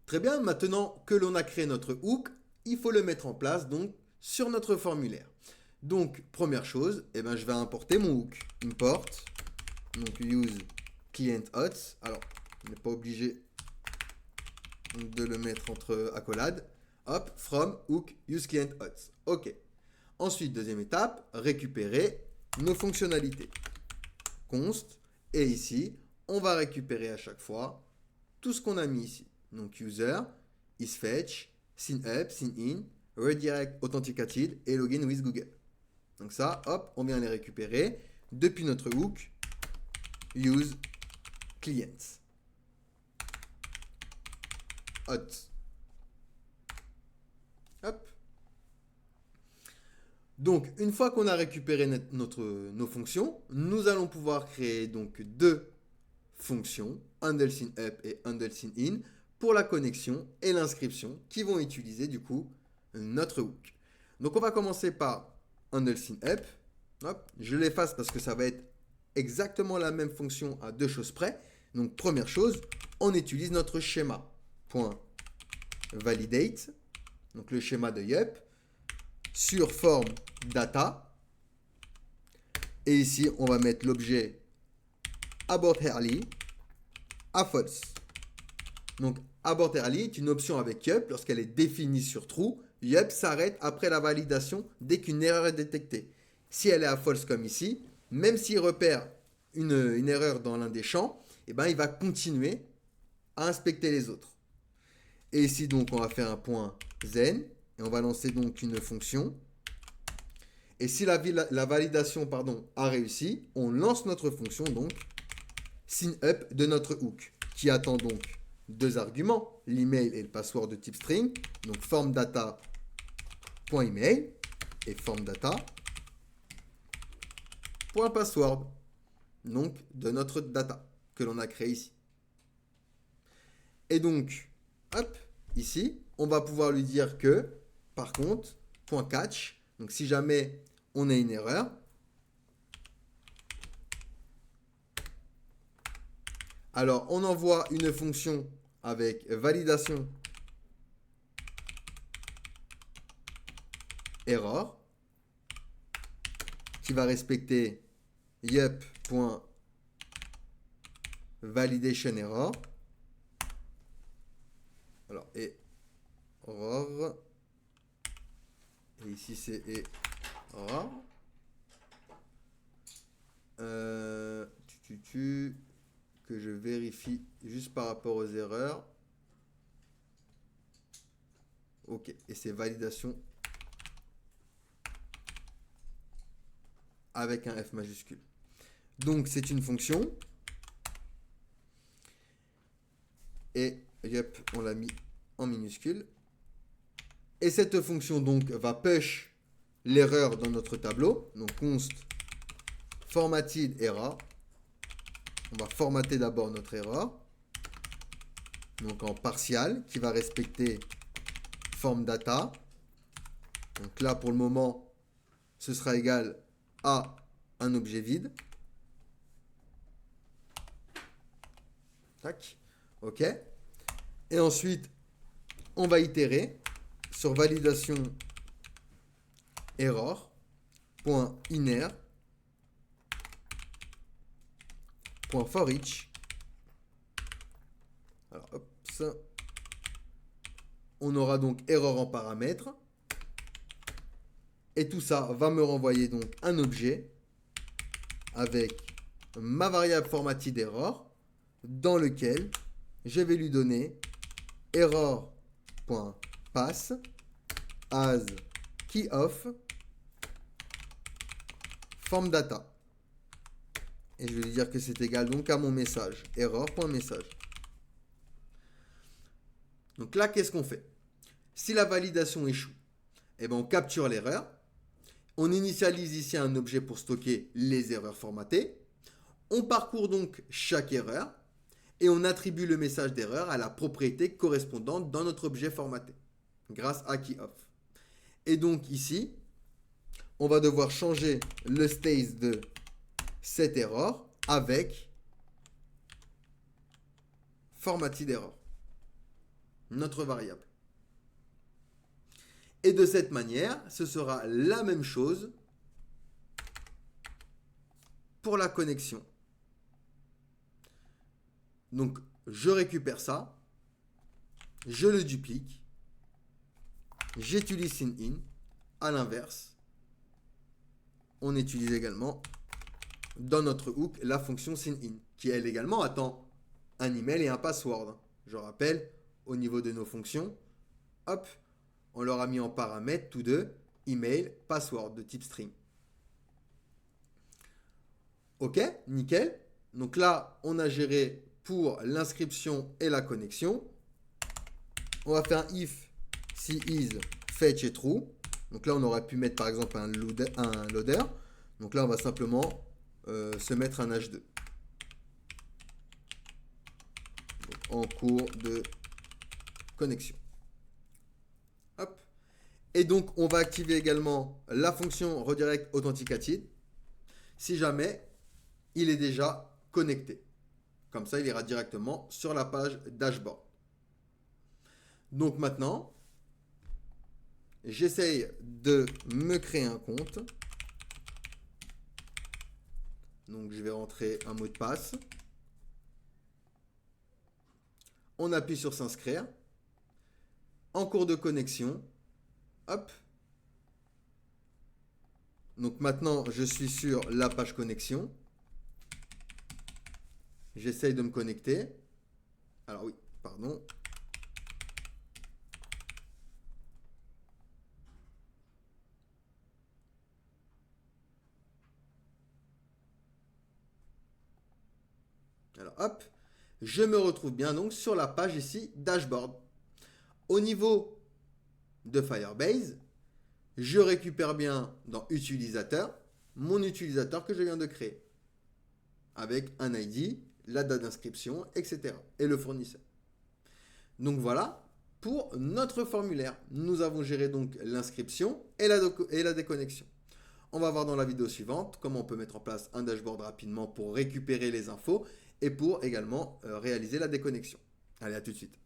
Très bien, maintenant que l'on a créé notre hook, il faut le mettre en place donc sur notre formulaire. Donc, première chose, je vais importer mon hook. Import, donc use client hot. Alors, on n'est pas obligé de le mettre entre accolades. Hop, from hook use client hot. OK. Ensuite, deuxième étape, récupérer nos fonctionnalités. Const, et ici, on va récupérer à chaque fois tout ce qu'on a mis ici. Donc user, isFetch, sign up, sign in, redirect authenticated et login with Google. Donc ça, hop, on vient les récupérer depuis notre hook use clients. Hot. Hop. Donc, une fois qu'on a récupéré nos fonctions, nous allons pouvoir créer donc deux fonctions, handle sign up et handle sign in, pour la connexion et l'inscription qui vont utiliser du coup notre hook. Donc, on va commencer par handle sign up. Hop, je l'efface parce que ça va être exactement la même fonction à deux choses près. Donc, première chose, on utilise notre schéma. .validate, donc le schéma de yup, sur forme data. Et ici, on va mettre l'objet abort early à false. Donc, abort early est une option avec yup lorsqu'elle est définie sur true. Yup s'arrête après la validation dès qu'une erreur est détectée. Si elle est à false comme ici, même s'il repère une erreur dans l'un des champs, il va continuer à inspecter les autres. Et ici, donc, on va faire un point zen et on va lancer donc une fonction. Et si la validation a réussi, on lance notre fonction donc sign up de notre hook qui attend donc deux arguments, l'email et le password de type string, donc form data.email et form data.password, donc de notre data que l'on a créé ici. Et donc, hop, ici, on va pouvoir lui dire que, par contre, .catch, donc si jamais on a une erreur, alors on envoie une fonction avec validation error qui va respecter yup.validation error. Alors, error. Et ici, c'est error. Que je vérifie juste par rapport aux erreurs. Ok, et c'est validation avec un F majuscule. Donc, c'est une fonction. Et yep, on l'a mis en minuscule. Et cette fonction donc va push l'erreur dans notre tableau. Donc const formatted error. On va formater d'abord notre erreur. Donc en partial qui va respecter form data. Donc là pour le moment ce sera égal à un objet vide. Tac. OK. Et ensuite on va itérer sur validation error.iner .forEach. Alors hop, ça. On aura donc erreur en paramètre. Et tout ça va me renvoyer donc un objet avec ma variable formatted error dans lequel je vais lui donner error.pass as key of form data. Et je vais lui dire que c'est égal donc à mon message, error.message. Donc là, qu'est-ce qu'on fait? Si la validation échoue, on capture l'erreur. On initialise ici un objet pour stocker les erreurs formatées. On parcourt donc chaque erreur et on attribue le message d'erreur à la propriété correspondante dans notre objet formaté grâce à keyOff. Et donc ici, on va devoir changer le state de cette erreur avec formatted error. notre variable. Et de cette manière, ce sera la même chose pour la connexion. Donc, je récupère ça, je le duplique, j'utilise SYN_IN. À l'inverse, on utilise également dans notre hook la fonction SYN_IN, qui elle également attend un email et un password. Je rappelle, au niveau de nos fonctions, hop, on leur a mis en paramètre tous deux email, password de type string. Ok, nickel. Donc là, on a géré pour l'inscription et la connexion. On va faire un if si is fetch est true. Donc là, on aurait pu mettre par exemple un loader. Donc là, on va simplement se mettre un h2. Donc, en cours de connexion. Hop. Et donc, on va activer également la fonction redirect authenticated si jamais il est déjà connecté. Comme ça, il ira directement sur la page dashboard. Donc maintenant, j'essaye de me créer un compte. Donc je vais rentrer un mot de passe. On appuie sur s'inscrire. En cours de connexion. Hop. Donc maintenant, je suis sur la page connexion. J'essaye de me connecter. Alors oui, pardon. Alors hop, je me retrouve bien donc sur la page ici dashboard. Au niveau de Firebase, je récupère bien dans utilisateur mon utilisateur que je viens de créer avec un ID, la date d'inscription, etc. et le fournisseur. Donc voilà pour notre formulaire. Nous avons géré donc l'inscription et la déconnexion. On va voir dans la vidéo suivante comment on peut mettre en place un dashboard rapidement pour récupérer les infos et pour également réaliser la déconnexion. Allez, à tout de suite.